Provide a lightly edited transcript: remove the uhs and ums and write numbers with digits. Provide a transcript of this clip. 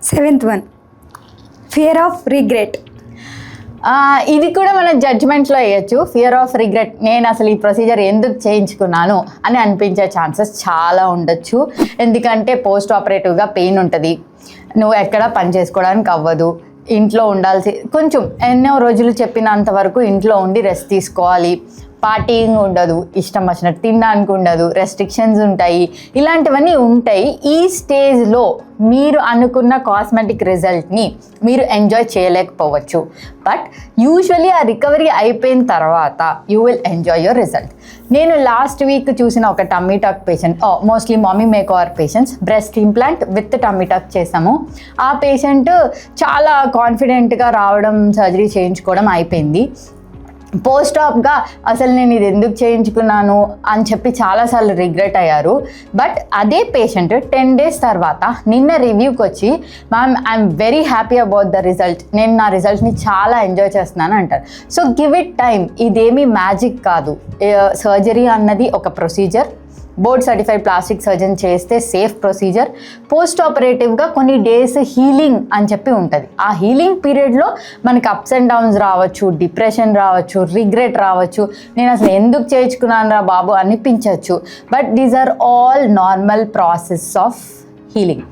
Seventh one, fear of regret. ఇది కూడా మనం జడ్జ్మెంట్లో వేయచ్చు. ఫియర్ ఆఫ్ రిగ్రెట్, నేను అసలు ఈ ప్రొసీజర్ ఎందుకు చేయించుకున్నాను అని అనిపించే ఛాన్సెస్ చాలా ఉండొచ్చు. ఎందుకంటే పోస్ట్ ఆపరేటివ్గా పెయిన్ ఉంటుంది, నువ్వు ఎక్కడ పని చేసుకోవడానికి అవ్వదు, ఇంట్లో ఉండాల్సి కొంచెం ఎన్నో రోజులు చెప్పినంత వరకు ఇంట్లో ఉండి రెస్ట్ తీసుకోవాలి, పార్టీయింగ్ ఉండదు, ఇష్టం వచ్చినట్టు తినడానికి ఉండదు, రెస్ట్రిక్షన్స్ ఉంటాయి, ఇలాంటివన్నీ ఉంటాయి. ఈ స్టేజ్లో మీరు అనుకున్న కాస్మెటిక్ రిజల్ట్ని మీరు ఎంజాయ్ చేయలేకపోవచ్చు. బట్ యూజువలీ ఆ రికవరీ అయిపోయిన తర్వాత you will enjoy your result. నేను లాస్ట్ వీక్ చూసిన ఒక tummy talk patient, mostly mummy make over patients, breast implant with tummy talk చేసాము. ఆ పేషెంట్ చాలా కాన్ఫిడెంట్గా రావడం, సర్జరీ చేయించుకోవడం అయిపోయింది. పోస్ట్ ఆప్గా అసలు నేను ఇది ఎందుకు చేయించుకున్నాను అని చెప్పి చాలాసార్లు రిగ్రెట్ అయ్యారు. బట్ అదే పేషెంట్ 10 days తర్వాత నిన్న రివ్యూకి వచ్చి, ma'am I'm very happy about the result, నేను నా రిజల్ట్ని చాలా ఎంజాయ్ చేస్తున్నాను అంటారు. So give it time. ఇదేమీ మ్యాజిక్ కాదు. సర్జరీ అన్నది ఒక procedure. Board certified plastic surgeon చేస్తే సేఫ్ ప్రొసీజర్. పోస్ట్ ఆపరేటివ్గా కొన్ని డేస్ హీలింగ్ అని చెప్పి ఉంటుంది. ఆ హీలింగ్ పీరియడ్లో మనకి అప్స్ అండ్ డౌన్స్ రావచ్చు, డిప్రెషన్ రావచ్చు, రిగ్రెట్ రావచ్చు, నేను అసలు ఎందుకు చేయించుకున్నాను రా బాబు అనిపించవచ్చు. But these are all normal process of healing.